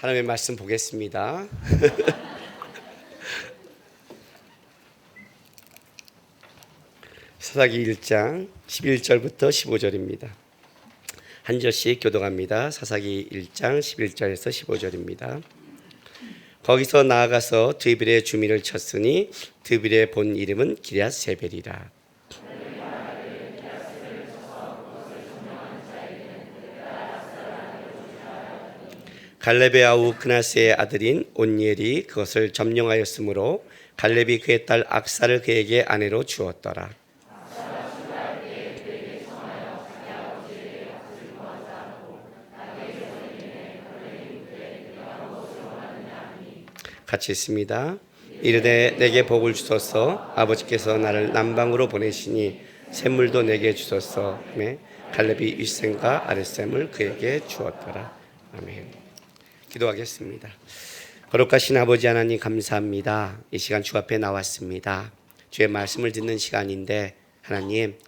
하나님의 말씀 보겠습니다. 사사기 1장 11절부터 15절입니다. 한 절씩 교독합니다. 사사기 1장 11절에서 15절입니다. 거기서 나아가서 드빌의 주민을 쳤으니 드빌의 본 이름은 기럇세벨이라. 갈렙의 아우 그나스의 아들인 온니엘이 그것을 점령하였으므로 갈렙이 그의 딸 악사를 그에게 아내로 주었더라. 같이 있습니다. 이르되 내게 복을 주소서. 아버지께서 나를 남방으로 보내시니 샘물도 내게 주소서. 갈렙이 윗샘과 아랫샘을 그에게 주었더라. 아멘. 기도하겠습니다. 거룩하신 아버지 하나님 감사합니다. 이 시간 주 앞에 나왔습니다. 주의 말씀을 듣는 시간인데 하나님,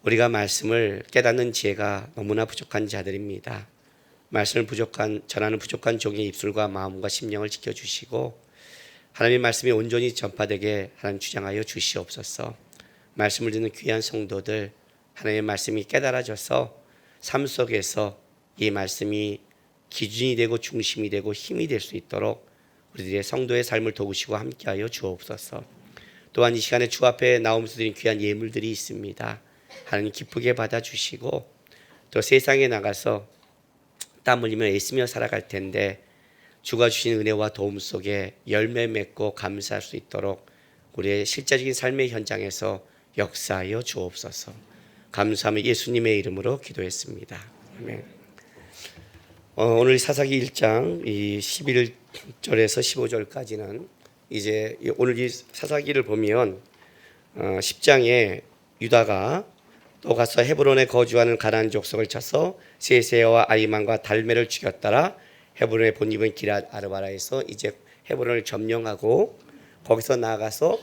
우리가 말씀을 깨닫는 지혜가 너무나 부족한 자들입니다. 말씀을 전하는 부족한 종의 입술과 마음과 심령을 지켜주시고 하나님의 말씀이 온전히 전파되게 하나님 주장하여 주시옵소서. 말씀을 듣는 귀한 성도들, 하나님의 말씀이 깨달아져서 삶 속에서 이 말씀이 기준이 되고 중심이 되고 힘이 될 수 있도록 우리들의 성도의 삶을 도우시고 함께하여 주옵소서. 또한 이 시간에 주 앞에 나오면서 드린 귀한 예물들이 있습니다. 하나님 기쁘게 받아주시고 또 세상에 나가서 땀 흘리며 애쓰며 살아갈 텐데 주가 주신 은혜와 도움 속에 열매 맺고 감사할 수 있도록 우리의 실제적인 삶의 현장에서 역사하여 주옵소서. 감사하며 예수님의 이름으로 기도했습니다. 아멘. 오늘 사사기 1장 11절에서 15절까지는 이제 오늘 이 사사기를 보면 10장에 유다가 또 가서 헤브론에 거주하는 가나안 족속을 쳐서 세세와 아이만과 달메를 죽였더라. 헤브론의 본입은 기럇 아르바라에서 이제 헤브론을 점령하고 거기서 나아가서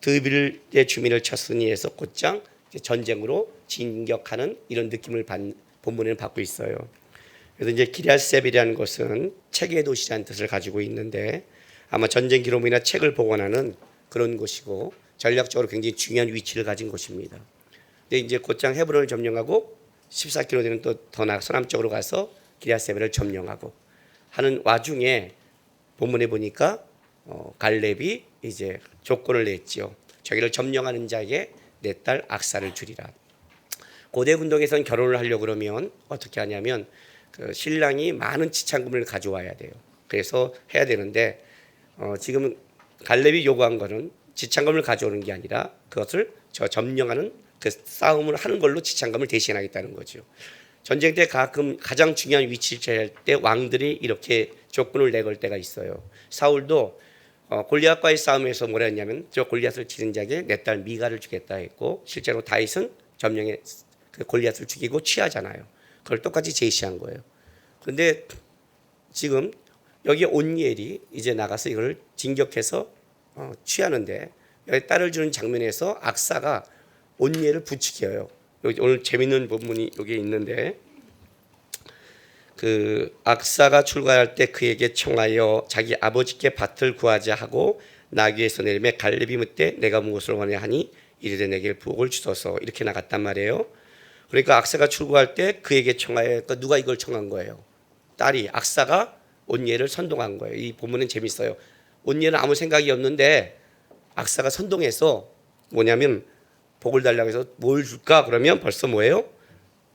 드빌의 주민을 쳤으니 해서 곧장 전쟁으로 진격하는 이런 느낌을 본문에는 받고 있어요. 그래서 이제 기럇세벨이라는 것은 책의 도시라는 뜻을 가지고 있는데 아마 전쟁 기록이나 책을 보관하는 그런 곳이고 전략적으로 굉장히 중요한 위치를 가진 곳입니다. 근데 이제 곧장 헤브론을 점령하고 14km 되는 또 더 나아 서남쪽으로 가서 기럇세벨을 점령하고 하는 와중에 본문에 보니까 갈렙이 이제 조건을 냈지요. 저기를 점령하는 자에게 내 딸 악사를 주리라. 고대 군동에서는 결혼을 하려고 그러면 어떻게 하냐면 그 신랑이 많은 지참금을 가져와야 돼요. 그래서 해야 되는데 지금 갈렙이 요구한 거는 지참금을 가져오는 게 아니라 그것을 점령하는 그 싸움을 하는 걸로 지참금을 대신하겠다는 거죠. 전쟁 때 가장 중요한 위치를 차지할 때 왕들이 이렇게 조건을 내걸 때가 있어요. 사울도 골리앗과의 싸움에서 뭐라 했냐면 저 골리앗을 치는 자에게 내 딸 미가를 주겠다 했고 실제로 다윗은 점령에 그 골리앗을 죽이고 취하잖아요. 그걸 똑같이 제시한 거예요. 그런데 지금 여기 온니엘이 이제 나가서 이걸 진격해서 취하는데 여기 딸을 주는 장면에서 악사가 온니엘을 부추겨요. 여기 오늘 재밌는 본문이 여기 있는데 그 악사가 출가할 때 그에게 청하여 자기 아버지께 밭을 구하자 하고 나귀에서 내리매 갈렙이 묻되 내가 무엇을 원하냐 하니 이르되 내게 복을 주소서 이렇게 나갔단 말이에요. 그러니까 악사가 출구할 때 그에게 청하여 그러니까 누가 이걸 청한 거예요? 딸이 악사가 온니엘을 선동한 거예요. 이 본문은 재밌어요. 온니엘은 아무 생각이 없는데 악사가 선동해서 뭐냐면 복을 달라고 해서 뭘 줄까? 그러면 벌써 뭐예요?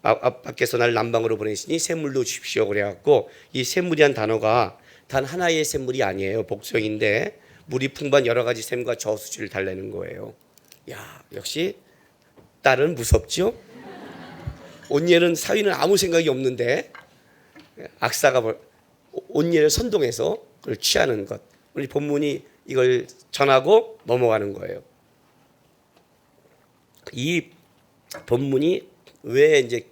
아빠께서 날 남방으로 보내시니 샘물도 주십시오 그래갖고 이 샘물이란 단어가 단 하나의 샘물이 아니에요. 복수형인데 물이 풍부한 여러 가지 샘과 저수지를 달래는 거예요. 야, 역시 딸은 무섭죠? 온니엘은 사위는 아무 생각이 없는데 악사가 온니엘을 선동해서 그걸 취하는 것. 우리 본문이 이걸 전하고 넘어가는 거예요. 이 본문이 왜 이제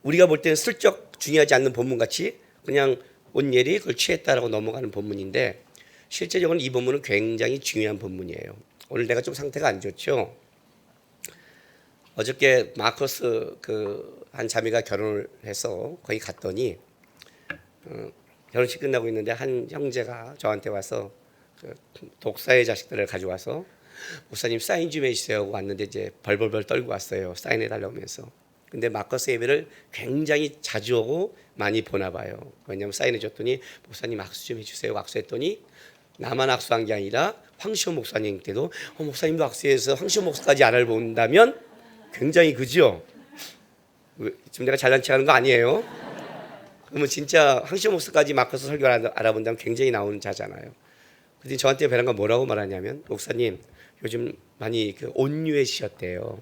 우리가 볼 때는 슬쩍 중요하지 않는 본문 같이 그냥 온니엘이 그걸 취했다라고 넘어가는 본문인데 실제적으로 이 본문은 굉장히 중요한 본문이에요. 오늘 내가 좀 상태가 안 좋죠. 어저께 마커스 한 자매가 결혼을 해서 거기 갔더니 결혼식 끝나고 있는데 한 형제가 저한테 와서 그 독사의 자식들을 가져와서 목사님 사인 좀 해주세요 하고 왔는데 이제 벌벌벌 떨고 왔어요. 사인해 달라고 하면서. 근데 마커스 예배를 굉장히 자주 오고 많이 보나 봐요. 왜냐하면 사인해 줬더니 목사님 악수 좀 해주세요. 악수했더니 나만 악수한 게 아니라 황시호 목사님 때도 목사님도 악수해서 황시호 목사까지 알아본다면 굉장히 그죠? 지금 내가 잘난 척하는 거 아니에요? 그러면 진짜 황시호 목사까지 마커스 설교를 알아본다면 굉장히 나오는 자잖아요. 근데 저한테 베란가 뭐라고 말하냐면 목사님 요즘 많이 그 온유해지셨대요.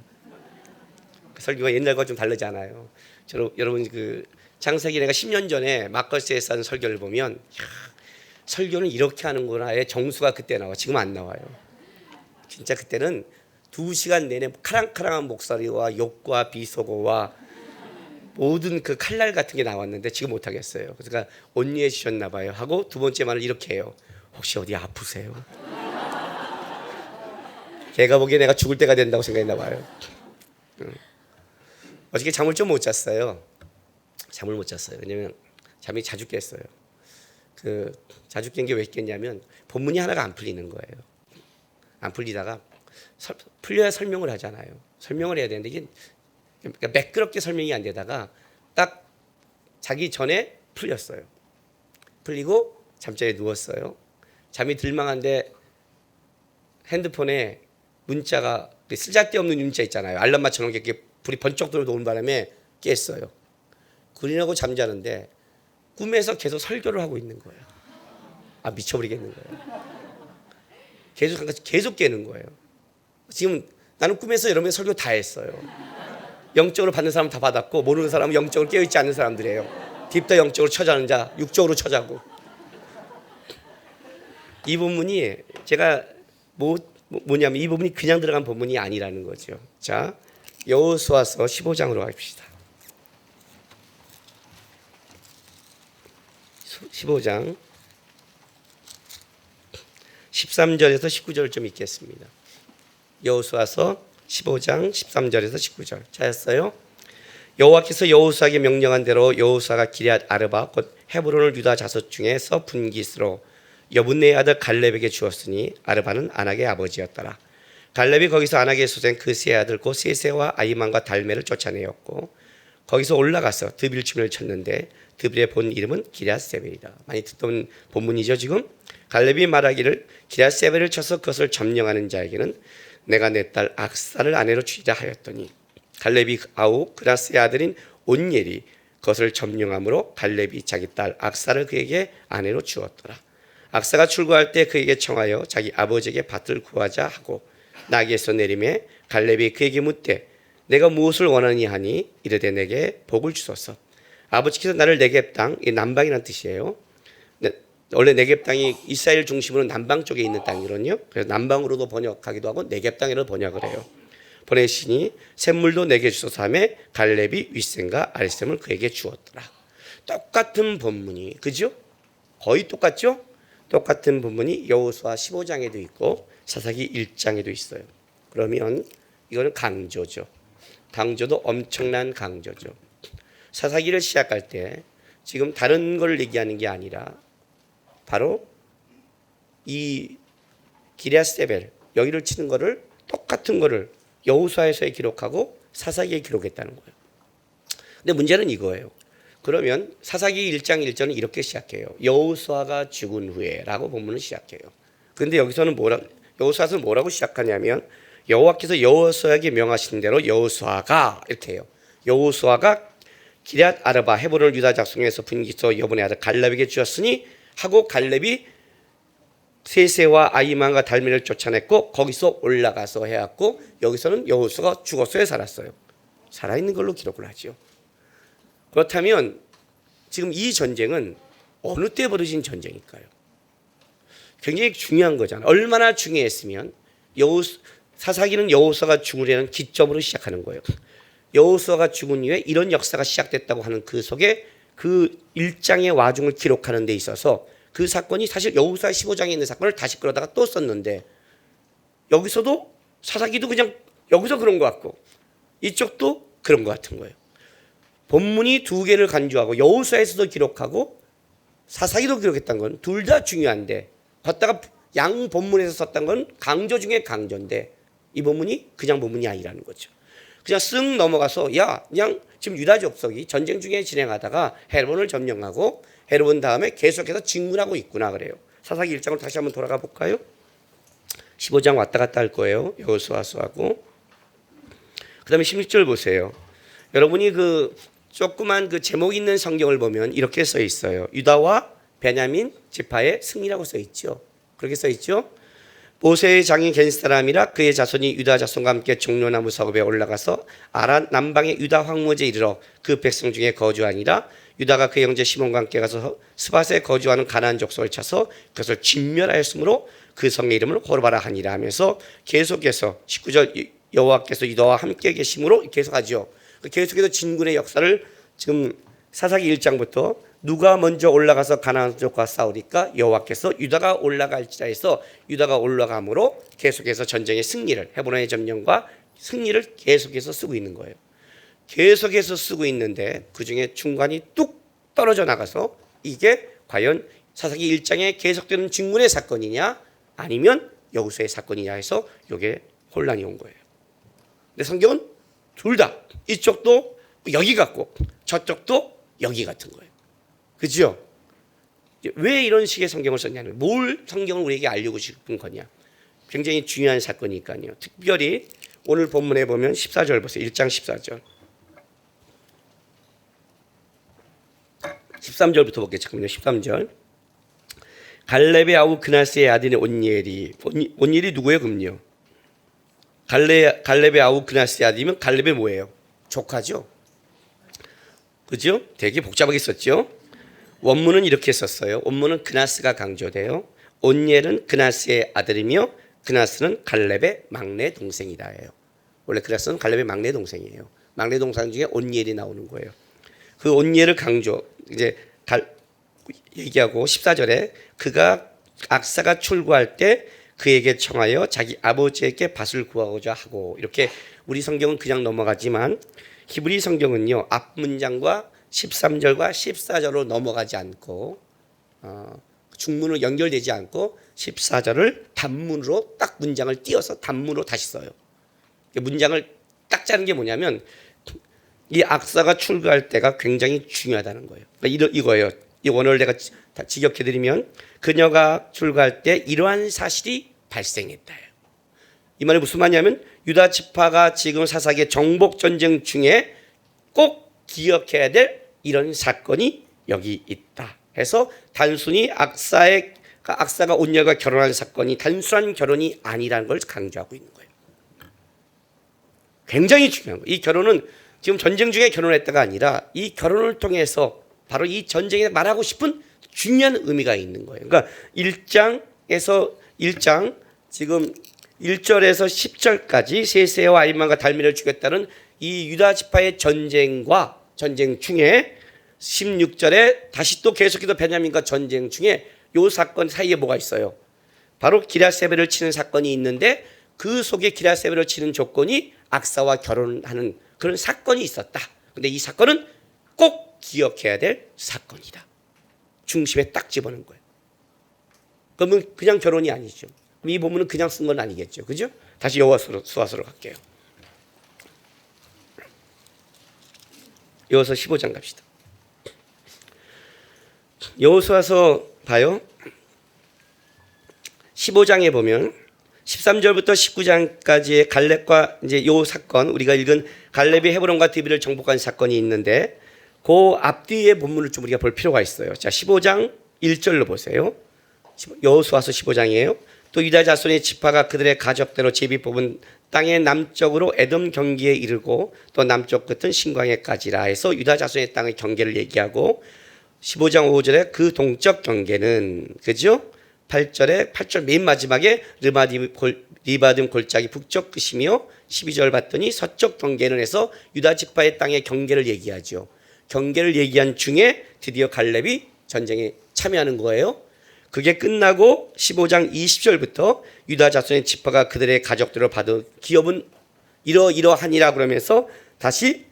그 설교가 옛날과 좀 다르잖아요. 여러분 그 창세기 내가 10년 전에 마커스에서 한 설교를 보면 설교는 이렇게 하는구나의 정수가 그때 나와. 지금 안 나와요. 진짜 그때는 2시간 내내 카랑카랑한 목소리와 욕과 비속어와 모든 그 칼날 같은 게 나왔는데 지금 못 하겠어요. 그러니까 온유해지셨나 봐요. 하고 두 번째 말을 이렇게 해요. 혹시 어디 아프세요? 걔가 보기에 내가 죽을 때가 된다고 생각했나 봐요. 어저께 잠을 좀 못 잤어요. 잠을 못 잤어요. 왜냐면 잠이 자주 깼어요. 그 자주 깬 게 왜 깼냐면 본문이 하나가 안 풀리는 거예요. 안 풀리다가 풀려야 설명을 하잖아요. 설명을 해야 되는데 이게 그러니까 매끄럽게 설명이 안 되다가 딱 자기 전에 풀렸어요. 풀리고 잠자리에 누웠어요. 잠이 들망한데 핸드폰에 문자가 쓸데없는 문자 있잖아요. 알람 맞춰놓은 게 이렇게 불이 번쩍 들어오는 바람에 깼어요. 그러고 잠자는데 꿈에서 계속 설교를 하고 있는 거예요. 미쳐버리겠는 거예요. 계속 깨는 거예요. 지금 나는 꿈에서 여러분의 설교 다 했어요. 영적으로 받는 사람 다 받았고 모르는 사람은 영적으로 깨어있지 않는 사람들이에요. 딥더 영적으로 처자는 자, 육적으로 처자고. 이 본문이 제가 뭐냐면 이 부분이 그냥 들어간 본문이 아니라는 거죠. 자, 여호수아서 15장으로 갑시다. 15장 13절에서 19절 좀 읽겠습니다. 여호수아서 15장 13절에서 19절 찾았어요? 여호와께서 여호수아에게 명령한 대로 여호수아가 기럇 아르바 곧 헤브론을 유다 자손 중에서 분깃으로 여분네의 아들 갈렙에게 주었으니 아르바는 아낙의 아버지였더라. 갈렙이 거기서 아낙의 소생 그 세 아들 곧 세세와 아이만과 달메를 쫓아내었고 거기서 올라가서 드빌침을 쳤는데 드빌의 본 이름은 기럇세벨이다. 많이 듣던 본문이죠. 지금 갈렙이 말하기를 기럇세벨을 쳐서 그것을 점령하는 자에게는 내가 내 딸 악사를 아내로 주리라 하였더니 갈렙이 아우 그라스의 아들인 온예리 그것을 점령함으로 갈렙이 자기 딸 악사를 그에게 아내로 주었더라. 악사가 출고할 때 그에게 청하여 자기 아버지에게 밭을 구하자 하고 나귀에서 내림에 갈렙이 그에게 묻되 내가 무엇을 원하니 하니 이르되 내게 복을 주소서. 아버지께서 나를 네겝 땅, 이 남방이라는 뜻이에요. 원래 네겝 땅이 이스라엘 중심으로 남방 쪽에 있는 땅이거든요. 그래서 남방으로도 번역하기도 하고 네겝 땅이라고 번역을 해요. 보내시니 샘물도 내게 주소서 하며 갈렙이 윗샘과 아랫샘을 그에게 주었더라. 똑같은 본문이 그죠? 거의 똑같죠? 똑같은 본문이 여호수아 15장에도 있고 사사기 1장에도 있어요. 그러면 이거는 강조죠. 강조도 엄청난 강조죠. 사사기를 시작할 때 지금 다른 걸 얘기하는 게 아니라 바로 이 기럇세벨 여기를 치는 거를 똑같은 거를 여호수아에서 기록하고 사사기에 기록했다는 거예요. 근데 문제는 이거예요. 그러면 사사기 1장 1절은 이렇게 시작해요. 여호수아가 죽은 후에라고 본문은 시작해요. 그런데 여기서는 여호수아서는 뭐라고 시작하냐면 여호와께서 여호수아에게 명하신 대로 여호수아가 이렇게 해요. 여호수아가 기럇 아르바 헤브론을 유다 작성에서 분깃으로 여분의 아들 갈렙에게 주었으니 하고 갈렙이 세세와 아이만과 달메를 쫓아냈고 거기서 올라가서 해왔고 여기서는 여호수아가 죽었어요, 살았어요? 살아있는 걸로 기록을 하죠. 그렇다면 지금 이 전쟁은 어느 때 벌어진 전쟁일까요? 굉장히 중요한 거잖아요. 얼마나 중요했으면 사사기는 여호수아가 죽으려는 기점으로 시작하는 거예요. 여호수아가 죽은 이후에 이런 역사가 시작됐다고 하는 그 속에 그 일장의 와중을 기록하는 데 있어서 그 사건이 사실 여호수아 15장에 있는 사건을 다시 끌어다가 또 썼는데 여기서도 사사기도 그냥 여기서 그런 것 같고 이쪽도 그런 것 같은 거예요. 본문이 두 개를 간주하고 여호수아에서도 기록하고 사사기로 기록했던 건 둘 다 중요한데 걷다가 양 본문에서 썼던 건 강조 중에 강조인데 이 본문이 그냥 본문이 아니라는 거죠. 그냥 쓱 넘어가서 야 그냥 지금 유다 족속이 전쟁 중에 진행하다가 헤르본을 점령하고 헤르본 다음에 계속해서 진군하고 있구나 그래요. 사사기 1장으로 다시 한번 돌아가 볼까요? 15장 왔다 갔다 할 거예요. 여호수아서하고. 그다음에 16절 보세요. 여러분이 그 조그만 그 제목 있는 성경을 보면 이렇게 써 있어요. 유다와 베냐민 지파의 승리라고 써 있죠. 그렇게 써 있죠. 모세의 장인 겐 사람이라 그의 자손이 유다 자손과 함께 종려나무 사업에 올라가서 아란 남방의 유다 황무지에 이르러 그 백성 중에 거주하니라. 유다가 그 형제 시몬과 함께 가서 스밧에 거주하는 가나안 족속을 쳐서 그것을 진멸하였으므로 그 성의 이름을 호르바라 하니라 하면서 계속해서 19절 여호와께서 유다와 함께 계심으로 계속하죠. 계속해서 진군의 역사를 지금 사사기 1장부터 누가 먼저 올라가서 가나안 족과 싸우니까 여호와께서 유다가 올라갈지라 해서 유다가 올라감으로 계속해서 전쟁의 승리를 헤브론의 점령과 승리를 계속해서 쓰고 있는 거예요. 계속해서 쓰고 있는데 그중에 중간이 뚝 떨어져 나가서 이게 과연 사사기 1장에 계속되는 진군의 사건이냐 아니면 여호수아의 사건이냐 해서 이게 혼란이 온 거예요. 근데 성경은 둘 다 이쪽도 여기 같고 저쪽도 여기 같은 거예요. 그죠? 왜 이런 식의 성경을 썼냐면 뭘 성경을 우리에게 알리고 싶은 거냐. 굉장히 중요한 사건이니까요. 특별히 오늘 본문에 보면 14절 보세요. 1장 14절. 13절부터 볼게요. 잠깐만요. 13절. 갈렙의 아우 그나스의 아들인 온니엘이 누구예요? 그럼요. 갈렙의 아우 그나스의 아들이면 갈렙의 뭐예요? 조카죠. 그죠? 되게 복잡하게 썼죠. 원문은 이렇게 썼어요. 원문은 그나스가 강조돼요. 온니엘은 그나스의 아들이며 그나스는 갈렙의 막내 동생이다예요. 원래 그나스는 갈렙의 막내 동생이에요. 막내 동생 중에 온니엘이 나오는 거예요. 그 온니엘을 강조 이제 얘기하고 14절에 그가 악사가 출구할 때 그에게 청하여 자기 아버지에게 밭을 구하고자 하고 이렇게 우리 성경은 그냥 넘어가지만 히브리 성경은요 앞 문장과 13절과 14절로 넘어가지 않고 중문으로 연결되지 않고 14절을 단문으로 딱 문장을 띄어서 단문으로 다시 써요. 문장을 딱 짜는 게 뭐냐면 이 악사가 출구할 때가 굉장히 중요하다는 거예요. 그러니까 이거예요. 이 원어를 내가 다 직역해드리면 그녀가 출구할 때 이러한 사실이 발생했다. 이 말이 무슨 말이냐면 유다 지파가 지금 사사기의 정복 전쟁 중에 꼭 기억해야 될 이런 사건이 여기 있다 해서 단순히 악사가 온녀가 결혼한 사건이 단순한 결혼이 아니라는 걸 강조하고 있는 거예요. 굉장히 중요한 거예요. 이 결혼은 지금 전쟁 중에 결혼했다가 아니라 이 결혼을 통해서 바로 이 전쟁에 말하고 싶은 중요한 의미가 있는 거예요. 그러니까 1장 지금 1절에서 10절까지 세세와 아이만과 달미를 죽였다는 이 유다 지파의 전쟁과 전쟁 중에 16절에 다시 또 계속해서 베냐민과 전쟁 중에 이 사건 사이에 뭐가 있어요? 바로 기랴세벨을 치는 사건이 있는데 그 속에 기랴세벨을 치는 조건이 악사와 결혼하는 그런 사건이 있었다. 근데 이 사건은 꼭 기억해야 될 사건이다. 중심에 딱 집어넣은 거예요. 그러면 그냥 결혼이 아니죠. 이 본문은 그냥 쓴 건 아니겠죠. 그죠? 다시 여호수아서로 갈게요. 여호수아 15장 갑시다. 여호수아서 봐요. 15장에 보면 13절부터 19장까지의 갈렙과 이제 요 사건 우리가 읽은 갈렙이 헤브론과 디비를 정복한 사건이 있는데 그 앞뒤의 본문을 좀 우리가 볼 필요가 있어요. 자, 15장 1절로 보세요. 여호수아서 15장이에요. 또 유다 자손의 지파가 그들의 가족대로 제비 뽑은 땅의 남쪽으로 에돔 경기에 이르고 또 남쪽 끝은 신광에까지라 해서 유다 자손의 땅의 경계를 얘기하고 15장 5절에 그 동쪽 경계는 그죠? 8절 맨 마지막에 리바dim 골짜기 북쪽 끝이며 12절 봤더니 서쪽 경계는 해서 유다 지파의 땅의 경계를 얘기하죠. 경계를 얘기한 중에 드디어 갈렙이 전쟁에 참여하는 거예요. 그게 끝나고 15장 20절부터 유다 자손의 지파가 그들의 가족들을 받은 기업은 이러하니라 그러면서 다시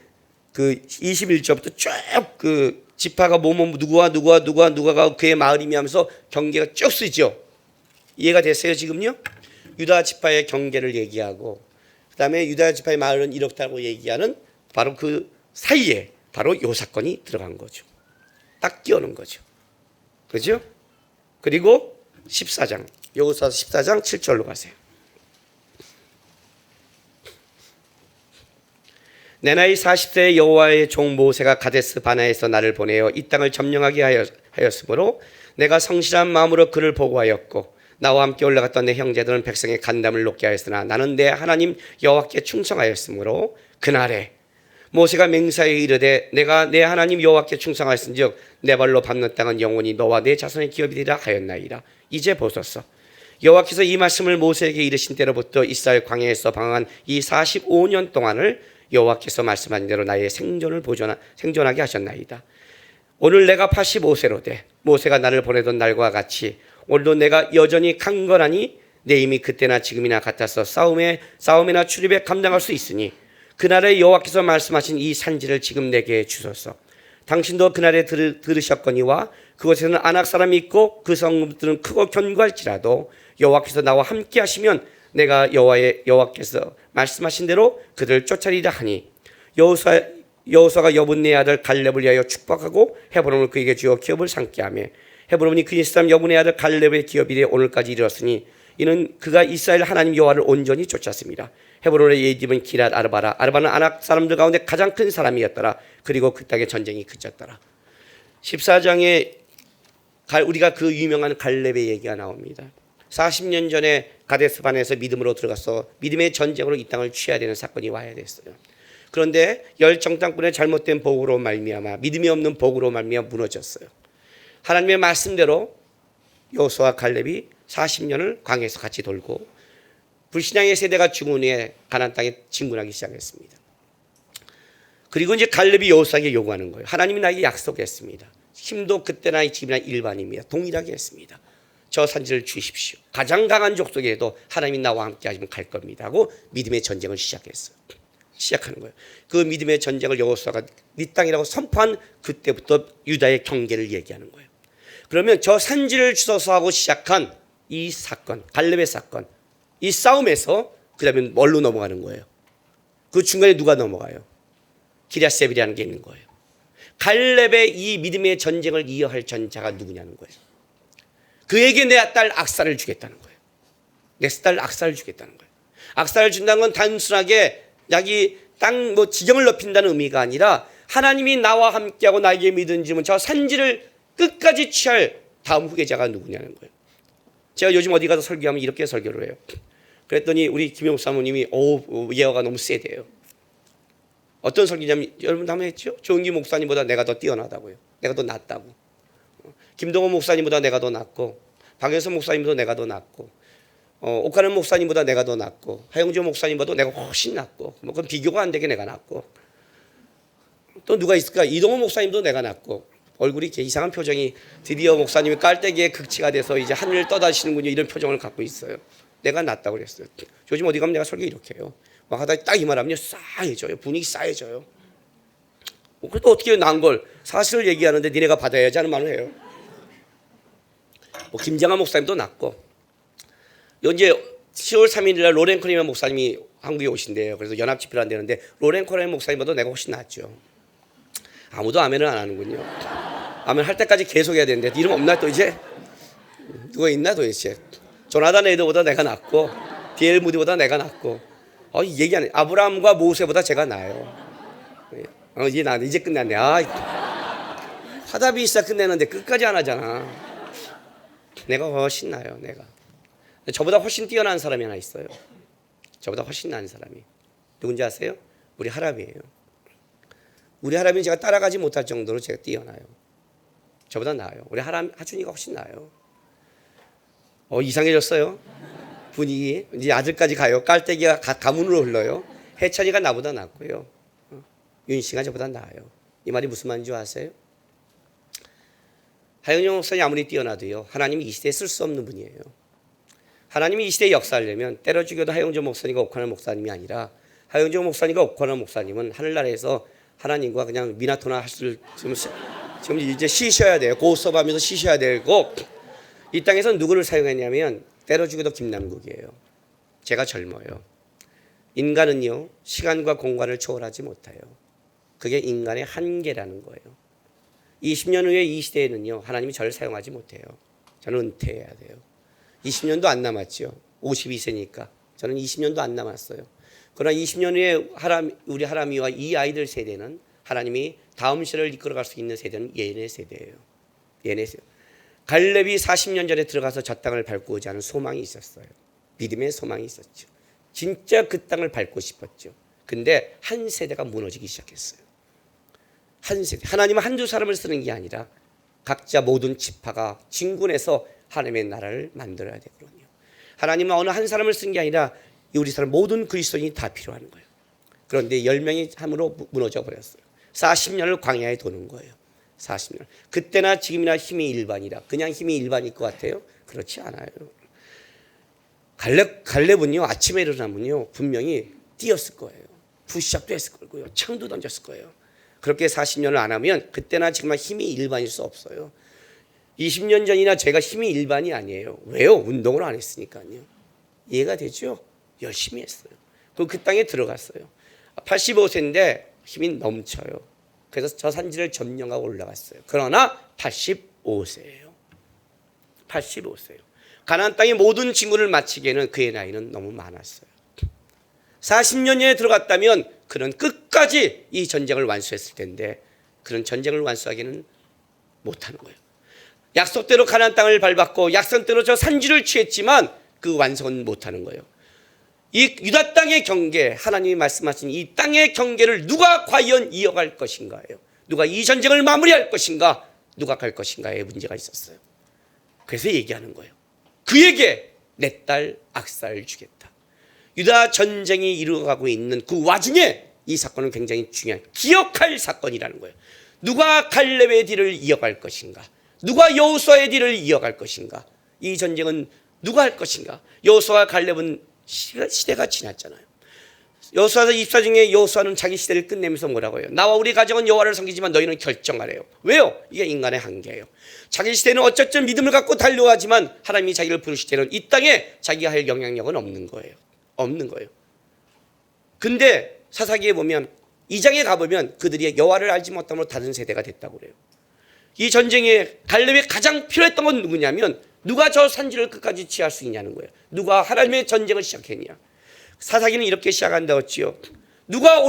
그 21절부터 쭉 그 지파가 누구가 그의 마을이며 하면서 경계가 쭉 쓰죠. 이해가 됐어요 지금요? 유다 지파의 경계를 얘기하고 그다음에 유다 지파의 마을은 이렇다고 얘기하는 바로 그 사이에 바로 이 사건이 들어간 거죠. 딱 끼워놓은 거죠. 그죠? 그리고 14장 여호수아 14장 7절로 가세요. 내 나이 40세의 여호와의 종 모세가 가데스 바나에서 나를 보내어 이 땅을 점령하게 하였으므로 내가 성실한 마음으로 그를 보고하였고 나와 함께 올라갔던 내 형제들은 백성의 간담을 높게 하였으나 나는 내 하나님 여호와께 충성하였으므로 그날에 모세가 맹세하여 이르되 내가 내 하나님 여호와께 충성하였은즉 내 발로 밟는 땅은 영원히 너와 내 자손의 기업이 되리라 하였나이다. 이제 보소서 여호와께서 이 말씀을 모세에게 이르신 때로부터 이스라엘 광야에서 방황한 이 45년 동안을 여호와께서 말씀하신 대로 나의 생존하게 하셨나이다. 오늘 내가 85세로 돼 모세가 나를 보내던 날과 같이 오늘도 내가 여전히 강건하니 내 힘이 그때나 지금이나 같아서 싸움이나 출입에 감당할 수 있으니 그날에 여호와께서 말씀하신 이 산지를 지금 내게 주소서. 당신도 그날에 들으셨거니와 그곳에는 아낙 사람이 있고 그 성읍들은 크고 견고할지라도 여호와께서 나와 함께 하시면 내가 여호와께서 말씀하신 대로 그들을 쫓아리라 하니 여호수아가 여분네 아들 갈렙을 위하여 축복하고 헤브론을 그에게 주어 기업을 삼게 하며 헤브론이 그의 사람 여분네 아들 갈렙의 기업이 되어 오늘까지 이르렀으니 이는 그가 이스라엘 하나님 여호와를 온전히 쫓았습니다. 헤브론의 예집은 기랏 아르바는 아낙 사람들 가운데 가장 큰 사람이었더라. 그리고 그 땅에 전쟁이 그쳤더라. 14장에 우리가 그 유명한 갈렙의 얘기가 나옵니다. 40년 전에 가데스반에서 믿음으로 들어가서 믿음의 전쟁으로 이 땅을 취해야 되는 사건이 와야 됐어요. 그런데 열정당꾼의 잘못된 보고로 말미암아 믿음이 없는 보고로 말미암아 무너졌어요. 하나님의 말씀대로 여호수아 갈렙이 40년을 광야에서 같이 돌고 불신앙의 세대가 죽은 후에 가나안 땅에 진군하기 시작했습니다. 그리고 이제 갈렙이 여호수아에게 요구하는 거예요. 하나님이 나에게 약속했습니다. 힘도 그때나 지금이나 일반입니다. 동일하게 했습니다. 저 산지를 주십시오. 가장 강한 족속에도 하나님이 나와 함께 하시면 갈 겁니다 하고 믿음의 전쟁을 시작하는 거예요. 그 믿음의 전쟁을 여호수아가 네 땅이라고 선포한 그때부터 유다의 경계를 얘기하는 거예요. 그러면 저 산지를 주소서 하고 시작한 이 사건, 갈렙의 사건, 이 싸움에서 그 다음에 뭘로 넘어가는 거예요? 그 중간에 누가 넘어가요? 기랴세벨이라는 게 있는 거예요. 갈렙의 이 믿음의 전쟁을 이어할 전자가 누구냐는 거예요. 그에게 내 딸 악사를 주겠다는 거예요. 내 딸 악사를 주겠다는 거예요. 악사를 준다는 건 단순하게 자기 땅 지경을 넓힌다는 의미가 아니라 하나님이 나와 함께하고 나에게 믿은지면 저 산지를 끝까지 취할 다음 후계자가 누구냐는 거예요. 제가 요즘 어디 가서 설교하면 이렇게 설교를 해요. 그랬더니 우리 김용수 사모님이 예어가 너무 세대요. 어떤 설교냐면 여러분도 한번 했죠? 조은기 목사님보다 내가 더 뛰어나다고요. 내가 더 낫다고. 김동호 목사님보다 내가 더 낫고 박영선 목사님보다 내가 더 낫고 옥하는 목사님보다 내가 더 낫고 하영조 목사님보다 내가 훨씬 낫고 뭐 그건 비교가 안 되게 내가 낫고 또 누가 있을까? 이동호 목사님도 내가 낫고 얼굴이 이렇게 이상한 표정이 드디어 목사님이 깔때기에 극치가 돼서 이제 하늘을 떠다시는군요. 이런 표정을 갖고 있어요. 내가 낫다고 그랬어요. 요즘 어디 가면 내가 설교 이렇게 해요. 막 하다 딱 이 말하면 싸해져요. 분위기 싸해져요. 그래도 어떻게 난 걸 사실을 얘기하는데 니네가 받아야지 하는 말을 해요. 김장한 목사님도 낫고 이제 10월 3일 날 로렌 코리만 목사님이 한국에 오신대요. 그래서 연합 집회를 한다는데 로렌 코리만 목사님보다 내가 훨씬 낫죠. 아무도 아멘을 안 하는군요. 아멘 할 때까지 계속 해야 되는데 이름 없나 또 이제? 누가 있나 도대체? 조나단 에이더보다 내가 낫고 디엘 무디보다 내가 낫고 얘기 안 해. 아브라함과 모세보다 제가 나아요. 이제 끝났네. 하다비 있어 끝내는데 끝까지 안 하잖아. 내가 훨씬 나아요. 내가. 저보다 훨씬 뛰어난 사람이 하나 있어요. 저보다 훨씬 나은 사람이. 누군지 아세요? 우리 하람이에요. 우리 하람이는 제가 따라가지 못할 정도로 제가 뛰어나요. 저보다 나아요. 우리 하준이가 훨씬 나아요. 이상해졌어요. 분위기. 이제 아들까지 가요. 깔때기가 가문으로 흘러요. 해찬이가 나보다 낫고요. 윤씨가 저보다 나아요. 이 말이 무슨 말인지 아세요? 하영정 목사님 아무리 뛰어나도요. 하나님이 이 시대에 쓸 수 없는 분이에요. 하나님이 이 시대에 역사하려면 때려 죽여도 하영정 목사님과 옥하는 목사님이 아니라 하영정 목사님과 옥하는 목사님은 하늘나라에서 하나님과 그냥 미나토나 할 수 지금 이제 쉬셔야 돼요. 고스톱하면서 쉬셔야 되고, 이 땅에서 누구를 사용했냐면 때려 죽여도 김남국이에요. 제가 젊어요. 인간은요, 시간과 공간을 초월하지 못해요. 그게 인간의 한계라는 거예요. 20년 후에 이 시대에는요, 하나님이 저를 사용하지 못해요. 저는 은퇴해야 돼요. 20년도 안 남았죠. 52세니까. 저는 20년도 안 남았어요. 그러나 20년 후에 우리 하나미와 이 아이들 세대는 하나님이 다음 시대를 이끌어갈 수 있는 세대는 얘네 세대예요. 얘네 세대. 갈렙이 40년 전에 들어가서 저 땅을 밟고자 하는 소망이 있었어요. 믿음의 소망이 있었죠. 진짜 그 땅을 밟고 싶었죠. 근데 한 세대가 무너지기 시작했어요. 한 세대. 하나님은 한두 사람을 쓰는 게 아니라 각자 모든 지파가 진군해서 하나님의 나라를 만들어야 되거든요. 하나님은 어느 한 사람을 쓴 게 아니라 우리 사람 모든 그리스도인이 다 필요한 거예요. 그런데 10명이 함으로 무너져 버렸어요. 40년을 광야에 도는 거예요. 40년. 그때나 지금이나 힘이 일반이라. 그냥 힘이 일반일 것 같아요? 그렇지 않아요. 갈렙은요, 아침에 일어나면요, 분명히 뛰었을 거예요. 푸시업도 했을 거고요. 창도 던졌을 거예요. 그렇게 40년을 안 하면 그때나 지금이나 힘이 일반일 수 없어요. 20년 전이나 제가 힘이 일반이 아니에요. 왜요? 운동을 안 했으니까요. 이해가 되죠? 열심히 했어요. 그 땅에 들어갔어요. 85세인데 힘이 넘쳐요. 그래서 저 산지를 점령하고 올라갔어요. 그러나 85세예요. 85세예요. 가나안 땅의 모든 진군을 마치기에는 그의 나이는 너무 많았어요. 40년에 들어갔다면 그는 끝까지 이 전쟁을 완수했을 텐데 그런 전쟁을 완수하기는 못하는 거예요. 약속대로 가나안 땅을 밟았고 약속대로 저 산지를 취했지만 그 완성은 못하는 거예요. 이 유다 땅의 경계, 하나님이 말씀하신 이 땅의 경계를 누가 과연 이어갈 것인가요? 누가 이 전쟁을 마무리할 것인가? 누가 갈 것인가의 문제가 있었어요. 그래서 얘기하는 거예요. 그에게 내 딸 악사를 주겠다. 유다 전쟁이 이루어가고 있는 그 와중에 이 사건은 굉장히 중요한 기억할 사건이라는 거예요. 누가 갈렙의 뒤를 이어갈 것인가? 누가 여호수아의 뒤를 이어갈 것인가? 이 전쟁은 누가 할 것인가? 여호수아와 갈렙은 시대가 지났잖아요. 여호수아서 24 중에 여호수아는 자기 시대를 끝내면서 뭐라고 해요? 나와 우리 가정은 여호와를 섬기지만 너희는 결정하래요. 왜요? 이게 인간의 한계예요. 자기 시대는 어쨌든 믿음을 갖고 달려가지만 하나님이 자기를 부르실 때는 이 땅에 자기가 할 영향력은 없는 거예요. 없는 거예요. 근데 사사기에 보면 2장에 가보면 그들이 여호와를 알지 못함으로 다른 세대가 됐다고 그래요. 이 전쟁에 갈렙이 가장 필요했던 건 누구냐면 누가 저 산지를 끝까지 취할 수 있냐는 거예요. 누가 하나님의 전쟁을 시작했냐. 사사기는 이렇게 시작한다고 했지요. 누가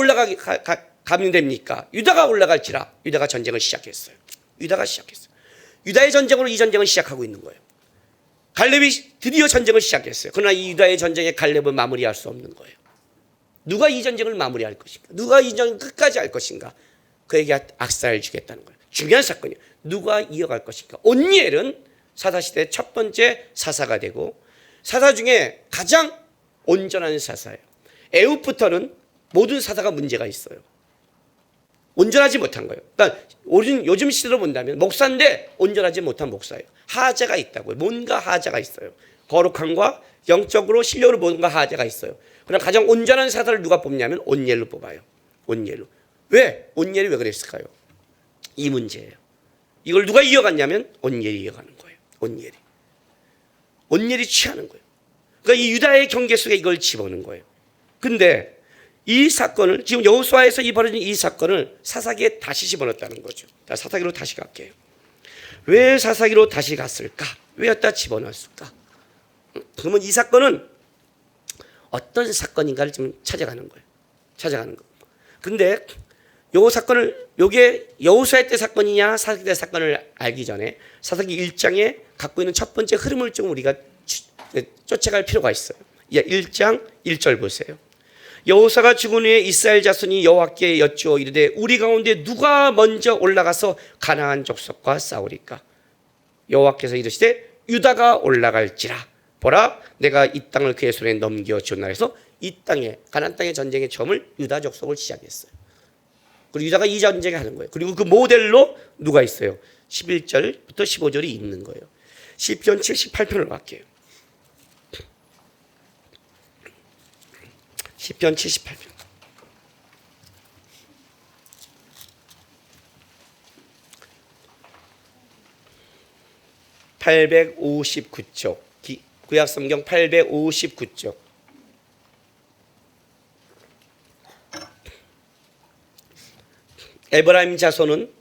가면 됩니까? 유다가 올라갈지라. 유다가 전쟁을 시작했어요. 유다가 시작했어요. 유다의 전쟁으로 이 전쟁을 시작하고 있는 거예요. 갈렙이 드디어 전쟁을 시작했어요. 그러나 이 유다의 전쟁에 갈렙은 마무리할 수 없는 거예요. 누가 이 전쟁을 마무리할 것인가? 누가 이 전쟁을 끝까지 할 것인가? 그에게 악사를 주겠다는 거예요. 중요한 사건이에요. 누가 이어갈 것인가? 온니엘은 사사시대의 첫 번째 사사가 되고 사사 중에 가장 온전한 사사예요. 에훗부터는 모든 사사가 문제가 있어요. 온전하지 못한 거예요. 그러니까 요즘 시대로 본다면 목사인데 온전하지 못한 목사예요. 하자가 있다고요. 뭔가 하자가 있어요. 거룩함과 영적으로 실력으로 뭔가 하자가 있어요. 그러나 가장 온전한 사사를 누가 뽑냐면 온니엘로 뽑아요. 온니엘로. 왜? 온니엘이 왜 그랬을까요? 이 문제예요. 이걸 누가 이어갔냐면 온니엘이 이어가는 거예요. 온니엘이 취하는 거예요. 그러니까 이 유다의 경계 속에 이걸 집어넣는 거예요. 근데 이 사건을 지금 여호수아에서 벌어진 이 사건을 사사기에 다시 집어넣었다는 거죠. 사사기로 다시 갈게요. 왜 사사기로 다시 갔을까? 왜 여기다 집어넣었을까? 그러면 이 사건은 어떤 사건인가를 지금 찾아가는 거예요. 근데 요 사건을 요게 여호수아 때 사건이냐 사사기 때 사건을 알기 전에 사사기 1장에 갖고 있는 첫 번째 흐름을 좀 우리가 쫓아갈 필요가 있어요. 1장 1절 보세요. 여호수아가 죽은 후에 이스라엘 자손이 여호와께 여쭈어 이르되 우리 가운데 누가 먼저 올라가서 가나안 족속과 싸우리까? 여호와께서 이르시되 유다가 올라갈지라. 보라 내가 이 땅을 그의 손에 넘겨 주었나 해서 이 땅에 가나안 땅의 전쟁의 처음을 유다 족속을 시작했어요. 그리고 유다가 이 전쟁을 하는 거예요. 그리고 그 모델로 누가 있어요? 11절부터 15절이 있는 거예요. 시편 78편을 갈게요. 시편 78편. 859쪽. 구약성경 859쪽. 에브라임 자손은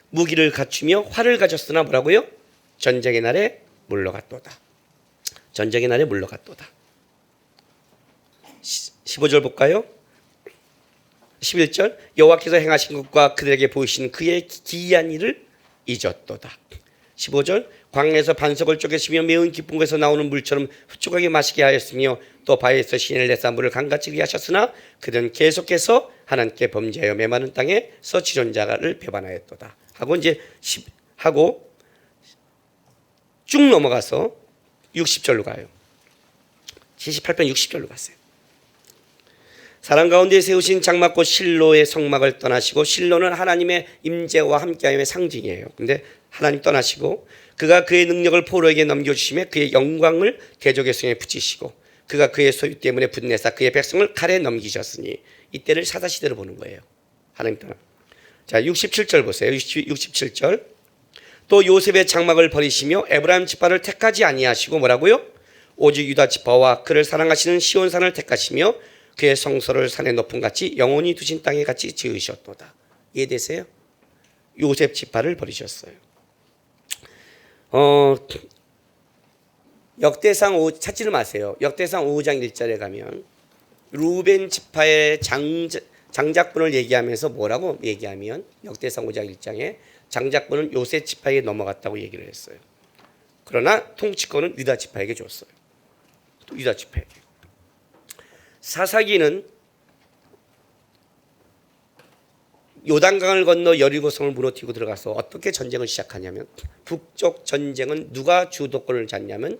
무기를 갖추며 활을 가졌으나 뭐라고요? 전쟁의 날에 물러갔도다. 전쟁의 날에 물러갔도다. 15절 볼까요? 11절 여호와께서 행하신 것과 그들에게 보이신 그의 기이한 일을 잊었도다. 15절 광야에서 반석을 쪼개시며 매운 깊은 곳에서 나오는 물처럼 흡족하게 마시게 하였으며 또 바위에서 신을 내사 물을 강같이 하셨으나 그들은 계속해서 하나님께 범죄하여 메마른 땅에서 지존자를 배반하였도다. 하고 이제 하고 쭉 넘어가서 60절로 가요. 78편 60절로 갔어요. 사람 가운데 세우신 장막고 실로의 성막을 떠나시고, 실로는 하나님의 임재와 함께함의 상징이에요. 근데 하나님 떠나시고 그가 그의 능력을 포로에게 넘겨주시며 그의 영광을 대적의 손에 붙이시고 그가 그의 소유 때문에 분내사 그의 백성을 칼에 넘기셨으니, 이때를 사사시대로 보는 거예요. 하나님 떠나. 자, 67절 보세요. 67절. 또 요셉의 장막을 버리시며 에브라임 지파를 택하지 아니하시고 뭐라고요? 오직 유다 지파와 그를 사랑하시는 시온산을 택하시며 그의 성소를 산의 높음 같이 영원히 두신 땅에 같이 지으셨도다. 이해되세요? 요셉 지파를 버리셨어요. 역대상 5 찾지를 마세요. 역대상 5장 1절에 가면 루벤 지파의 장작분을 얘기하면서 뭐라고 얘기하면, 역대상 5장 1장에 장작분은 요셉 지파에 넘어갔다고 얘기를 했어요. 그러나 통치권은 유다 지파에게 줬어요. 또 유다 지파에게. 사사기는 요단강을 건너 여리고성을 무너뜨리고 들어가서 어떻게 전쟁을 시작하냐면, 북쪽 전쟁은 누가 주도권을 잡냐면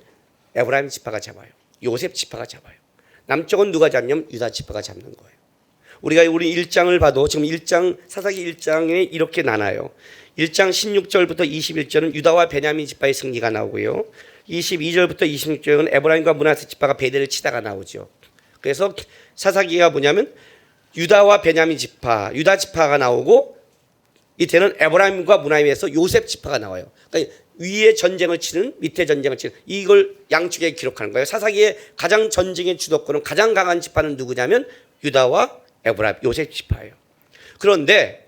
에브라임 지파가 잡아요. 요셉 지파가 잡아요. 남쪽은 누가 잡냐면 유다 지파가 잡는 거예요. 우리 1장을 봐도 지금 1장 사사기 1장에 이렇게 나눠요. 1장 16절부터 21절은 유다와 베냐민 지파의 승리가 나오고요. 22절부터 26절은 에브라임과 므낫세 지파가 베델을 치다가 나오죠. 그래서 사사기가 뭐냐면 유다와 베냐민 지파, 유다 지파가 나오고 밑에는 에브라임과 므낫세에서 요셉 지파가 나와요. 그러니까 위에 전쟁을 치는, 밑에 전쟁을 치는, 이걸 양측에 기록하는 거예요. 사사기의 가장 전쟁의 주도권은, 가장 강한 지파는 누구냐면 유다와 에브라임, 요셉 지파예요. 그런데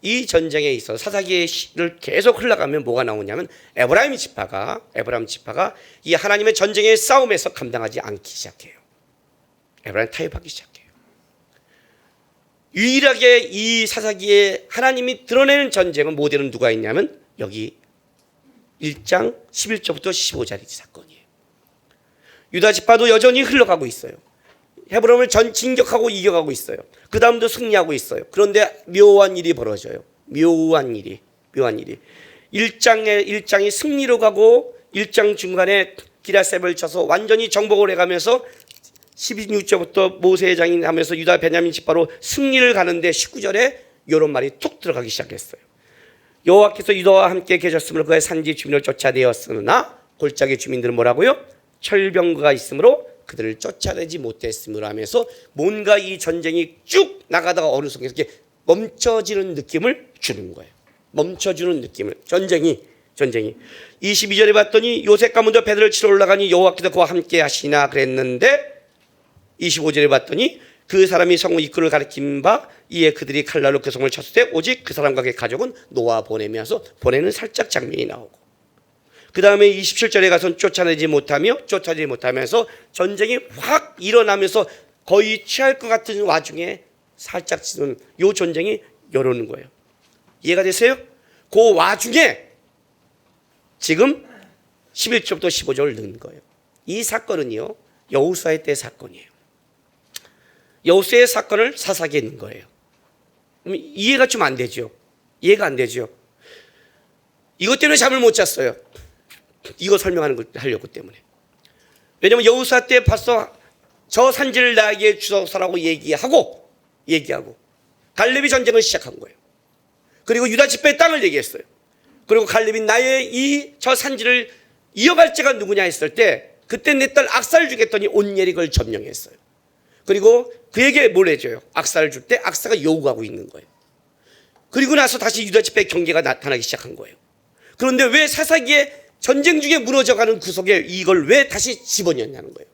이 전쟁에 있어 사사기의 시를 계속 흘러가면 뭐가 나오냐면 에브라임 지파가 이 하나님의 전쟁의 싸움에서 감당하지 않기 시작해요. 에브라임 타협하기 시작해요. 유일하게 이 사사기에 하나님이 드러내는 전쟁은 모델은 누가 있냐면 여기 1장 11절부터 15절의 사건이에요. 유다 지파도 여전히 흘러가고 있어요. 헤브론을 진격하고 이겨가고 있어요. 그 다음도 승리하고 있어요. 그런데 묘한 일이 벌어져요. 묘한 일이 1장이 승리로 가고 1장 중간에 기라셉을 쳐서 완전히 정복을 해가면서 16절부터 모세의 장인 하면서 유다 베냐민 지파로 승리를 가는데 19절에 이런 말이 툭 들어가기 시작했어요. 여호와께서 유다와 함께 계셨으므로 그의 산지 주민을 쫓아내었으나 골짜기 주민들은 뭐라고요? 철병거가 있으므로 그들을 쫓아내지 못했으므로 하면서 뭔가 이 전쟁이 쭉 나가다가 어느 순간 이렇게 멈춰지는 느낌을 주는 거예요. 멈춰주는 느낌을. 전쟁이 22절에 봤더니 요셉 가문도 베들을 치러 올라가니 여호와께서 그와 함께 하시나 그랬는데 25절에 봤더니 그 사람이 성읍 입구를 가리킨 바 이에 그들이 칼날로 그 성을 쳤을 때 오직 그 사람과 그의 가족은 놓아 보내면서 보내는 살짝 장면이 나오고, 그 다음에 27절에 가서 쫓아내지 못하면서 전쟁이 확 일어나면서 거의 취할 것 같은 와중에 살짝 치는 요 전쟁이 열오는 거예요. 이해가 되세요? 그 와중에 지금 11절부터 15절을 넣은 거예요. 이 사건은요 여호수아의 때 사건이에요. 여호수아의 사건을 사사기에 넣은 거예요. 이해가 좀 안 되죠. 이해가 안 되죠. 이것 때문에 잠을 못 잤어요. 이거 설명하는 걸 하려고 때문에. 왜냐면 여호수아 때 벌써 저 산지를 나에게 주소서라고 얘기하고 갈렙이 전쟁을 시작한 거예요. 그리고 유다 지파의 땅을 얘기했어요. 그리고 갈렙이 나의 저 산지를 이어갈 자가 누구냐 했을 때 그때 내 딸 악사를 주겠더니 온엘이 그걸 점령했어요. 그리고 그에게 뭘 해줘요? 악사를 줄 때 악사가 요구하고 있는 거예요. 그리고 나서 다시 유다 지파의 경계가 나타나기 시작한 거예요. 그런데 왜 사사기에 전쟁 중에 무너져가는 구석에 이걸 왜 다시 집어넣냐는 거예요.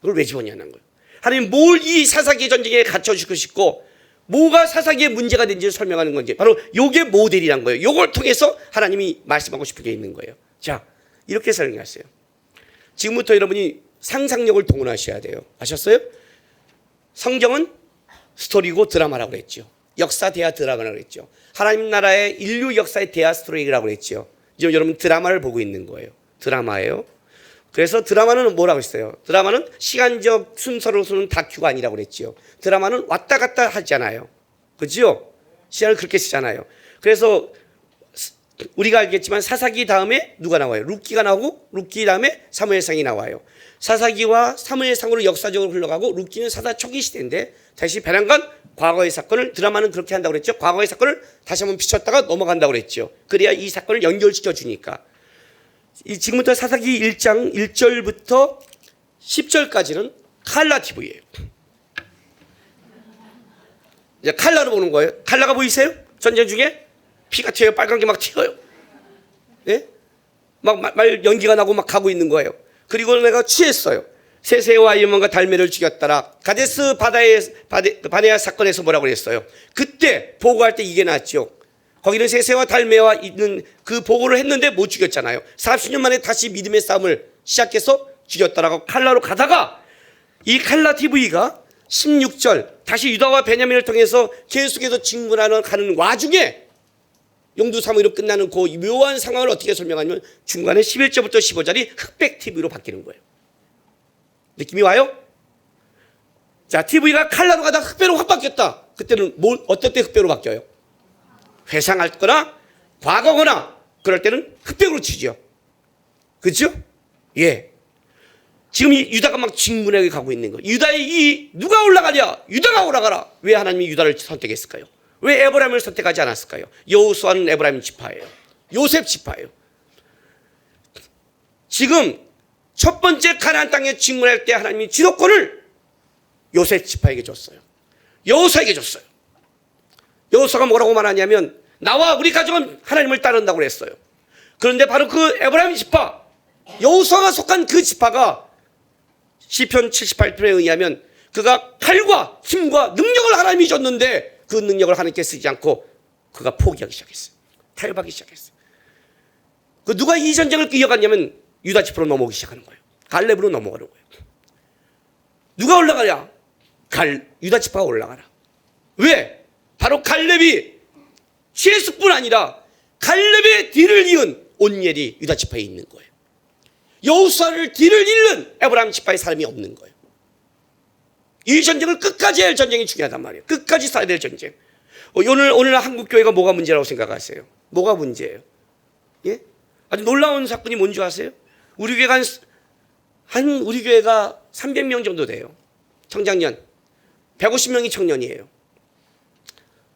그걸 왜 집어넣냐는 거예요. 하나님 뭘 이 사사기의 전쟁에 갖춰주고 싶고 뭐가 사사기의 문제가 된지를 설명하는 건지 바로 요게 모델이란 거예요. 요걸 통해서 하나님이 말씀하고 싶은 게 있는 거예요. 자, 이렇게 설명하세요. 지금부터 여러분이 상상력을 동원하셔야 돼요. 아셨어요? 성경은 스토리고 드라마라고 그랬죠. 역사 대하 드라마라고 그랬죠. 하나님 나라의 인류 역사의 대하 스토리라고 그랬죠. 지금 여러분 드라마를 보고 있는 거예요. 드라마예요. 그래서 드라마는 뭐라고 했어요? 드라마는 시간적 순서로서는 다큐가 아니라고 그랬죠. 드라마는 왔다 갔다 하잖아요. 그죠? 시간을 그렇게 쓰잖아요. 그래서 우리가 알겠지만 사사기 다음에 누가 나와요? 룻기가 나오고 룻기 다음에 사무엘상이 나와요. 사사기와 사무엘상으로 역사적으로 흘러가고 룻기는 사사 초기 시대인데 다시 베란간 과거의 사건을 드라마는 그렇게 한다고 그랬죠. 과거의 사건을 다시 한번 비췄다가 넘어간다고 그랬죠. 그래야 이 사건을 연결시켜 주니까. 지금부터 사사기 1장 1절부터 10절까지는 칼라 TV예요. 이제 칼라로 보는 거예요. 칼라가 보이세요? 전쟁 중에 피가 튀어요. 빨간 게 막 튀어요. 예? 말 연기가 나고 막 가고 있는 거예요. 그리고 내가 취했어요. 세세와 이먼과 달메를 죽였더라. 가데스 바네아 사건에서 뭐라고 그랬어요? 그때 보고할 때 이게 나왔죠. 거기는 세세와 달메와 있는 그 보고를 했는데 못 죽였잖아요. 40년 만에 다시 믿음의 싸움을 시작해서 죽였더라고 칼라로 가다가 이 칼라 TV가 16절 다시 유다와 베냐민을 통해서 계속해서 진군하는 가는 와중에 용두사무이로 끝나는 그 묘한 상황을 어떻게 설명하냐면 중간에 11절부터 15절이 흑백 TV로 바뀌는 거예요. 느낌이 와요? 자, TV가 칼라로 가다가 흑백으로 확 바뀌었다. 그때는 어떨 때 흑백으로 바뀌어요? 회상할 거나 과거거나 그럴 때는 흑백으로 치죠. 그렇죠? 예. 지금 이 유다가 막 진군하게 가고 있는 거예요. 유다의 누가 올라가냐? 유다가 올라가라. 왜 하나님이 유다를 선택했을까요? 왜 에브라임을 선택하지 않았을까요? 여호수아는 에브라임 지파예요. 요셉 지파예요. 지금 첫 번째 가나안 땅에 진군할 때 하나님이 주도권을 요셉 지파에게 줬어요. 여호수아에게 줬어요. 여호수아가 뭐라고 말하냐면 나와 우리 가족은 하나님을 따른다고 그랬어요. 그런데 바로 그 에브라임 지파 여호수아가 속한 그 지파가 시편 78편에 의하면 그가 칼과 힘과 능력을 하나님이 줬는데 그 능력을 하나님께 쓰지 않고 그가 포기하기 시작했어요. 타협하기 시작했어요. 그 누가 이 전쟁을 이어갔냐면 유다 지파로 넘어오기 시작하는 거예요. 갈렙으로 넘어가는 거예요. 누가 올라가냐? 유다 지파가 올라가라. 왜? 바로 갈렙이 최수뿐 아니라 갈렙의 뒤를 이은 온니엘이 유다 지파에 있는 거예요. 여호수아를 뒤를 잇는 에브라임 지파의 사람이 없는 거예요. 이 전쟁을 끝까지 할 전쟁이 중요하단 말이에요. 끝까지 싸야 될 전쟁. 오늘 한국 교회가 뭐가 문제라고 생각하세요? 뭐가 문제예요? 예? 아주 놀라운 사건이 뭔지 아세요? 우리 교회가 우리 교회가 300명 정도 돼요. 청장년 150명이 청년이에요.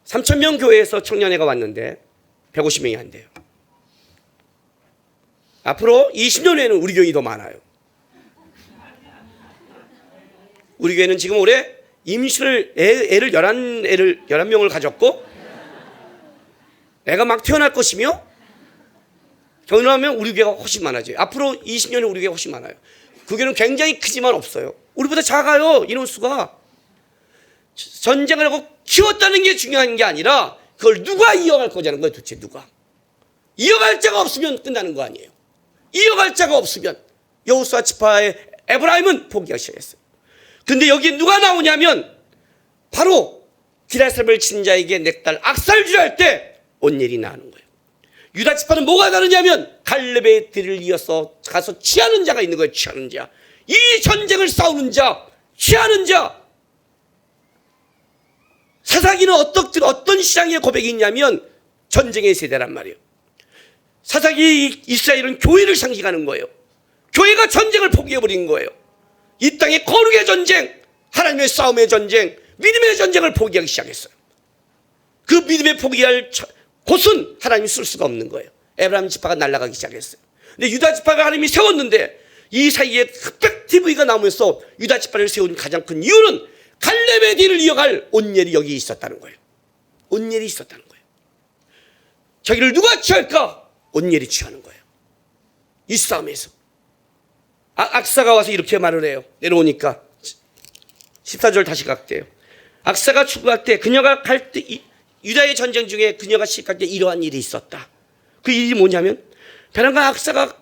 3,000명 교회에서 청년회가 왔는데 150명이 안 돼요. 앞으로 20년 후에는 우리 교회가 더 많아요. 우리 교회는 지금 올해 임신을 애를 11명을 가졌고 애가 막 태어날 것이며 결혼하면 우리 교회가 훨씬 많아져요. 앞으로 20년에 우리 교회가 훨씬 많아요. 그 교회는 굉장히 크지만 없어요. 우리보다 작아요. 인원수가. 전쟁을 하고 키웠다는 게 중요한 게 아니라 그걸 누가 이어갈 거냐는 거예요. 도대체 누가. 이어갈 자가 없으면 끝나는 거 아니에요. 이어갈 자가 없으면 여호수아 지파의 에브라임은 포기하기 시작했어요. 근데 여기 누가 나오냐면 바로 기라사를 친 자에게 내 딸 악살주를 할 때 온니엘이 나오는 거예요. 유다 지파는 뭐가 다르냐면 갈렙의 뒤를 이어서 가서 취하는 자가 있는 거예요. 취하는 자. 이 전쟁을 싸우는 자, 취하는 자. 사사기는 어떤 시장의 고백이 있냐면 전쟁의 세대란 말이에요. 사사기 이스라엘은 교회를 상징하는 거예요. 교회가 전쟁을 포기해버린 거예요. 이 땅의 거룩의 전쟁, 하나님의 싸움의 전쟁, 믿음의 전쟁을 포기하기 시작했어요. 그 믿음의 포기할 곳은 하나님이 쓸 수가 없는 거예요. 에브라임 지파가 날아가기 시작했어요. 근데 유다 지파가 하나님이 세웠는데 이 사이에 흑백 TV가 나오면서 유다 지파를 세운 가장 큰 이유는 갈렙의 뒤를 이어갈 온니엘이 여기 있었다는 거예요. 온니엘이 있었다는 거예요. 저기를 누가 취할까? 온니엘이 취하는 거예요. 이 싸움에서. 악사가 와서 이렇게 말을 해요. 내려오니까 14절 다시 갈게요. 악사가 추구할 때 그녀가 갈 때 유다의 전쟁 중에 그녀가 시작할 때 이러한 일이 있었다. 그 일이 뭐냐면 베란과 악사가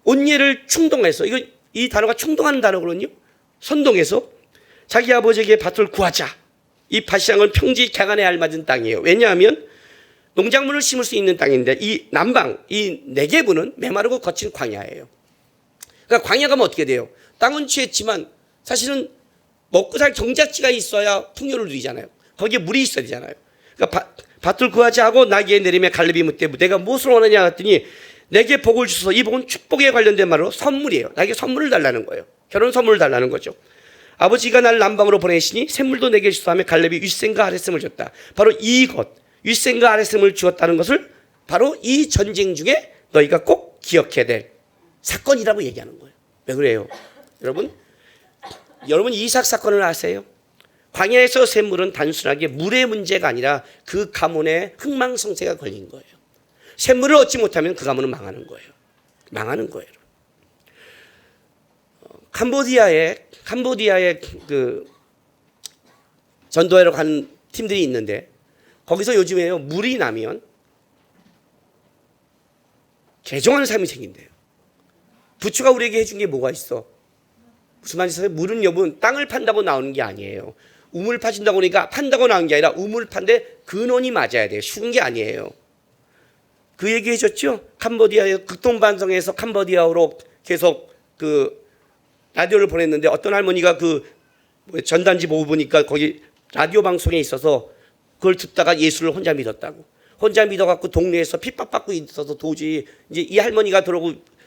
온예를 충동해서, 이 단어가 충동하는 단어거든요. 선동해서 자기 아버지에게 밭을 구하자. 이 밭이랑은 평지 개간에 알맞은 땅이에요. 왜냐하면 농작물을 심을 수 있는 땅인데 이 남방, 이 네게브는 메마르고 거친 광야예요. 그러니까 광야 가면 어떻게 돼요? 땅은 취했지만 사실은 먹고 살 경작지가 있어야 풍요를 누리잖아요. 거기에 물이 있어야 되잖아요. 그러니까 밭을 구하자 하고 나귀에 내리며 갈렙이 묻되 내가 무엇을 원하냐 했더니 내게 복을 주소서. 이 복은 축복에 관련된 말로 선물이에요. 나에게 선물을 달라는 거예요. 결혼 선물을 달라는 거죠. 아버지가 나를 남방으로 보내시니 샘물도 내게 주소서 하며 갈렙이 윗샘과 아랫샘을 줬다. 바로 이것, 윗샘과 아랫샘을 주었다는 것을 바로 이 전쟁 중에 너희가 꼭 기억해야 될 사건이라고 얘기하는 거예요. 왜 그래요? 여러분 이삭 사건을 아세요? 광야에서 샘물은 단순하게 물의 문제가 아니라 그 가문의 흥망성쇠가 걸린 거예요. 샘물을 얻지 못하면 그 가문은 망하는 거예요. 망하는 거예요. 캄보디아에 그 전도하러 간 팀들이 있는데 거기서 요즘에요 물이 나면 개종하는 삶이 생긴대요. 부처가 우리에게 해준 게 뭐가 있어? 무슨 말이세요? 물은 여러분 땅을 판다고 나오는 게 아니에요. 우물 파신다고 하니까 판다고 나온 게 아니라 우물 판데 근원이 맞아야 돼요. 쉬운 게 아니에요. 그 얘기 해줬죠? 캄보디아의 극동반성에서 캄보디아로 계속 그 라디오를 보냈는데 어떤 할머니가 그 전단지 보고 보니까 거기 라디오 방송에 있어서 그걸 듣다가 예수를 혼자 믿었다고. 혼자 믿어갖고 동네에서 핍박받고 있어서 도저히 이제 이 할머니가 들어오고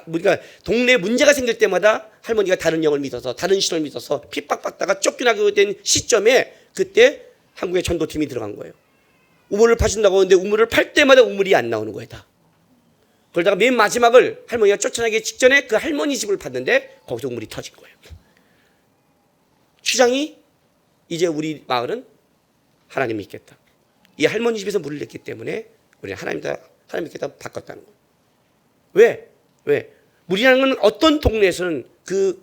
그러니까 동네에 문제가 생길 때마다 할머니가 다른 영을 믿어서 다른 신을 믿어서 핍박받다가 쫓겨나게 된 시점에 그때 한국의 전도팀이 들어간 거예요. 우물을 파신다고 하는데 우물을 팔 때마다 우물이 안 나오는 거예요 다. 그러다가 맨 마지막을 할머니가 쫓아나기 직전에 그 할머니 집을 봤는데 거기서 우물이 터진 거예요. 추장이 이제 우리 마을은 하나님 믿겠다. 이 할머니 집에서 물을 냈기 때문에 우리는 하나님 믿겠다 바꿨다는 거예요. 왜? 물이라는 건 어떤 동네에서는 그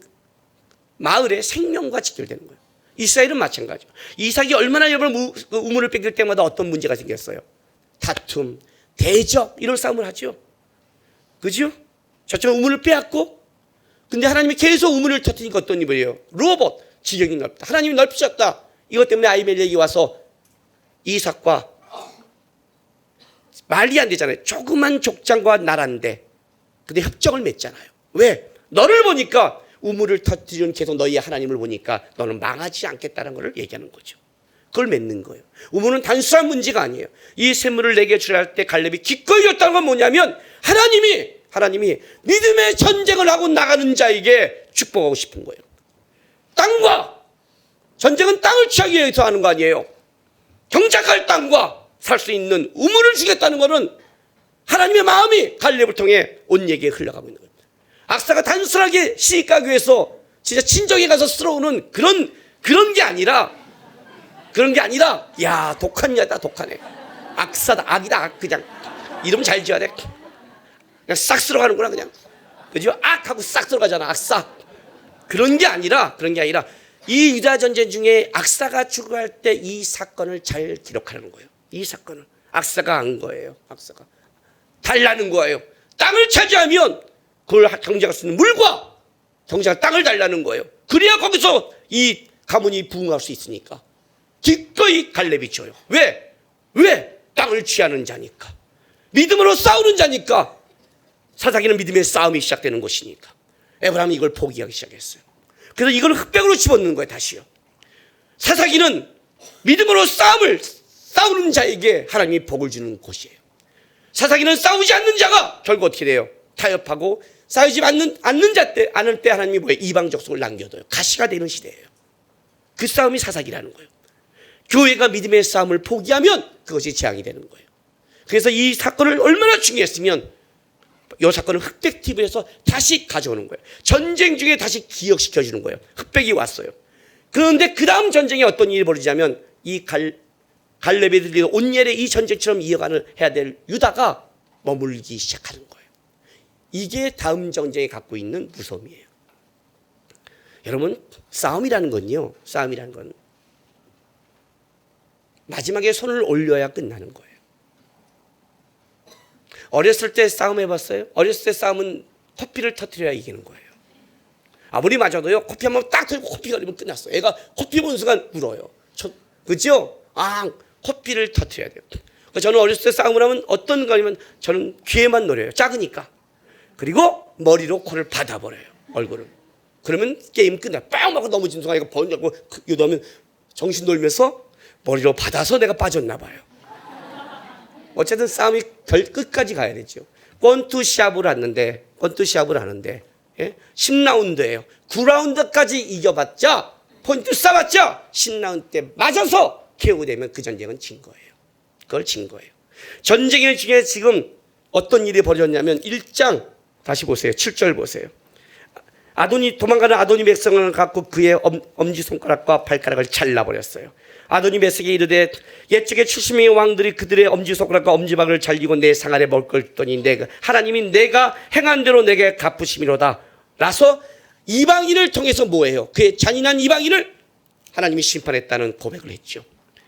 마을의 생명과 직결되는 거예요. 이스라엘은 마찬가지죠. 이삭이 얼마나 여러분 우물을 뺏길 때마다 어떤 문제가 생겼어요. 다툼, 대적 이런 싸움을 하죠. 그죠? 저쪽은 우물을 빼앗고 근데 하나님이 계속 우물을 터뜨리니까 어떤 일이에요? 로봇, 지경이 넓다. 하나님이 넓히셨다. 이것 때문에 아이멜렉이 와서 이삭과 말이 안 되잖아요. 조그만 족장과 나라인데 근데 협정을 맺잖아요. 왜? 너를 보니까 우물을 터뜨리는 계속 너희의 하나님을 보니까 너는 망하지 않겠다는 것을 얘기하는 거죠. 그걸 맺는 거예요. 우물은 단순한 문제가 아니에요. 이 샘물을 내게 주라 할 때 갈렙이 기꺼이 줬다는 건 뭐냐면 하나님이 믿음의 전쟁을 하고 나가는 자에게 축복하고 싶은 거예요. 땅과 전쟁은 땅을 취하기 위해서 하는 거 아니에요. 경작할 땅과 살 수 있는 우물을 주겠다는 것은 하나님의 마음이 갈렙을 통해 온 얘기에 흘러가고 있는 겁니다. 악사가 단순하게 시집 가기 위해서 진짜 친정에 가서 쓸어오는 그런 게 아니라 야 독한 야다 독하네. 악사다 악이다 그냥 이름 잘 지어야 돼. 그냥 싹 쓸어가는구나 그냥. 그죠? 악하고 싹 들어가잖아 악사. 그런 게 아니라 이 유다 전쟁 중에 악사가 죽어갈 때 이 사건을 잘 기록하는 거예요. 이 사건을 악사가 한 거예요. 악사가 달라는 거예요. 땅을 차지하면 그걸 경작할 수 있는 물과 경작할 땅을 달라는 거예요. 그래야 거기서 이 가문이 부흥할 수 있으니까 기꺼이 갈렙이 줘요. 왜? 땅을 취하는 자니까. 믿음으로 싸우는 자니까. 사사기는 믿음의 싸움이 시작되는 것이니까. 에브라임이 이걸 포기하기 시작했어요. 그래서 이걸 흑백으로 집어넣는 거예요. 다시요. 사사기는 믿음으로 싸우는 자에게 하나님이 복을 주는 곳이에요. 사사기는 싸우지 않는 자가 결국 어떻게 돼요? 타협하고 싸우지 않을 때 하나님이 뭐예요? 이방 족속을 남겨둬요. 가시가 되는 시대예요. 그 싸움이 사사기라는 거예요. 교회가 믿음의 싸움을 포기하면 그것이 재앙이 되는 거예요. 그래서 이 사건을 얼마나 중요했으면 이 사건을 흑백 TV에서 다시 가져오는 거예요. 전쟁 중에 다시 기억시켜주는 거예요. 흑백이 왔어요. 그런데 그 다음 전쟁에 어떤 일이 벌어지냐면 이 갈렙에 들리는 온엘의 이 전쟁처럼 이어가는 해야 될 유다가 머물기 시작하는 거예요. 이게 다음 전쟁이 갖고 있는 무서움이에요. 여러분, 싸움이라는 건요, 싸움이라는 건 마지막에 손을 올려야 끝나는 거예요. 어렸을 때 싸움 해봤어요? 어렸을 때 싸움은 코피를 터뜨려야 이기는 거예요. 아무리 맞아도요, 코피 한번 딱 들고 코피가 흘리면 끝났어. 애가 코피 보는 순간 울어요. 그죠? 코피를 터뜨려야 돼요. 저는 어렸을 때 싸움을 하면 어떤 거냐면 저는 귀에만 노려요. 작으니까. 그리고 머리로 코를 받아버려요. 얼굴을. 그러면 게임 끝나. 빵 맞고 넘어진 순간 이거 번쩍고 이러면 정신 돌면서 머리로 받아서 내가 빠졌나 봐요. 어쨌든 싸움이 끝까지 가야 되죠. 권투시합을 하는데 10라운드예요. 9라운드까지 이겨봤자 포인트 쌓았자 10라운드 때 맞아서 KO 되면 그 전쟁은 진 거예요. 그걸 진 거예요. 전쟁의 중에 지금 어떤 일이 벌어졌냐면 1장 다시 보세요. 7절 보세요. 도망가는 아도니 백성을 갖고 그의 엄지손가락과 발가락을 잘라버렸어요. 아도니 백성이 이르되 옛적에 70명의 왕들이 그들의 엄지손가락과 엄지박을 잘리고 내 상아래 먹을 걸 줬더니 하나님이 내가 행한 대로 내게 갚으심이로다 라서 이방인을 통해서 뭐예요? 그의 잔인한 이방인을 하나님이 심판했다는 고백을 했죠.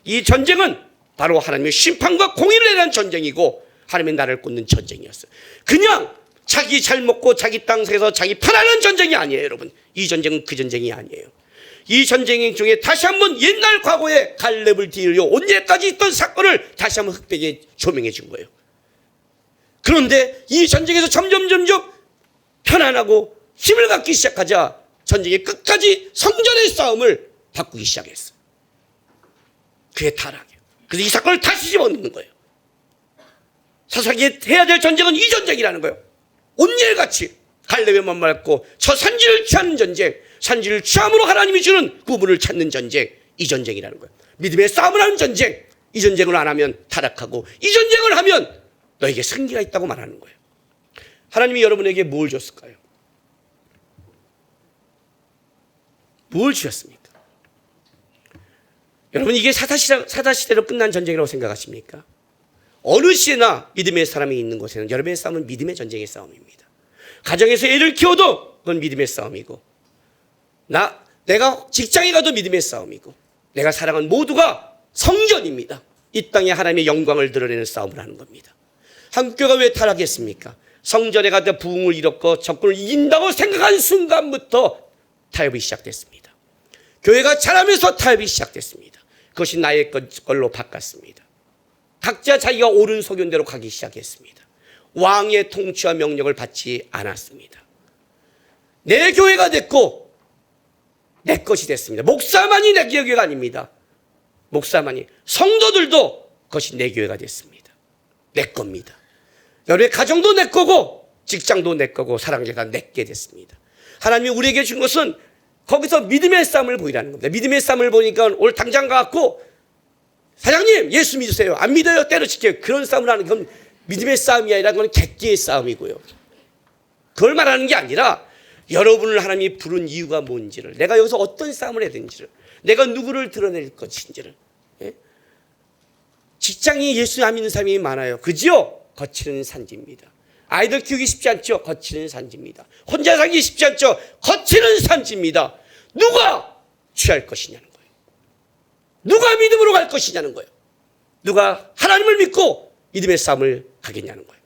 이 전쟁은 바로 하나님의 심판과 공의를 위한 전쟁이고 하나님의 나라를 꽂는 전쟁이었어요. 그냥 자기 잘 먹고 자기 땅에서 자기 편안한 전쟁이 아니에요. 여러분, 이 전쟁은 그 전쟁이 아니에요. 이 전쟁 중에 다시 한번 옛날 과거에 갈렙을 뒤이려 온예까지 있던 사건을 다시 한번 흑백에 조명해 준 거예요. 그런데 이 전쟁에서 점점 편안하고 힘을 갖기 시작하자 전쟁의 끝까지 성전의 싸움을 바꾸기 시작했어요. 그게 타락이에요. 그래서 이 사건을 다시 집어넣는 거예요. 사사기에 해야 될 전쟁은 이 전쟁이라는 거예요. 온예같이 갈렙에만 밟고 저 산지를 취하는 전쟁, 산지를 취함으로 하나님이 주는 구분을 찾는 전쟁, 이 전쟁이라는 거예요. 믿음의 싸움을 하는 전쟁, 이 전쟁을 안 하면 타락하고 이 전쟁을 하면 너에게 승리가 있다고 말하는 거예요. 하나님이 여러분에게 뭘 줬을까요? 뭘 주셨습니까? 여러분, 이게 사다시대로 끝난 전쟁이라고 생각하십니까? 어느 시대나 믿음의 사람이 있는 곳에는 여러분의 싸움은 믿음의 전쟁의 싸움입니다. 가정에서 애를 키워도 그건 믿음의 싸움이고, 내가 직장에 가도 믿음의 싸움이고, 내가 사랑하는 모두가 성전입니다. 이 땅에 하나님의 영광을 드러내는 싸움을 하는 겁니다. 한국교회가 왜 타락했습니까? 성전에 가다 부흥을 잃었고 적군을 이긴다고 생각한 순간부터 타협이 시작됐습니다. 교회가 자라면서 타협이 시작됐습니다. 그것이 나의 걸로 바꿨습니다. 각자 자기가 옳은 소견대로 가기 시작했습니다. 왕의 통치와 명령을 받지 않았습니다. 내 교회가 됐고 내 것이 됐습니다. 목사만이 내 교회가 아닙니다. 목사만이, 성도들도 그것이 내 교회가 됐습니다. 내 겁니다. 여러분의 가정도 내 거고 직장도 내 거고 사랑이 다 내게 됐습니다. 하나님이 우리에게 준 것은 거기서 믿음의 싸움을 보이라는 겁니다. 믿음의 싸움을 보니까 오늘 당장 가갖고 사장님 예수 믿으세요. 안 믿어요. 때려칠게요. 그런 싸움을 하는 건 믿음의 싸움이 아니라 그건 객기의 싸움이고요. 그걸 말하는 게 아니라 여러분을 하나님이 부른 이유가 뭔지를, 내가 여기서 어떤 싸움을 해야 되는지를, 내가 누구를 드러낼 것인지를. 직장이 예수 안 믿는 사람이 많아요. 그죠? 거치는 산지입니다. 아이들 키우기 쉽지 않죠? 거치는 산지입니다. 혼자 살기 쉽지 않죠? 거치는 산지입니다. 누가 취할 것이냐는 거예요. 누가 믿음으로 갈 것이냐는 거예요. 누가 하나님을 믿고 믿음의 싸움을 하겠냐는 거예요.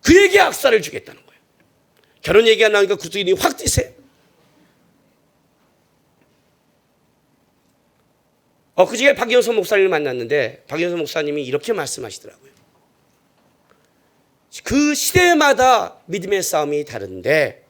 그에게 악사를 주겠다는 거예요. 결혼 얘기가 나오니까 구두인이 확 뛰세요. 그중에 박영선 목사님을 만났는데 박영선 목사님이 이렇게 말씀하시더라고요. 그 시대마다 믿음의 싸움이 다른데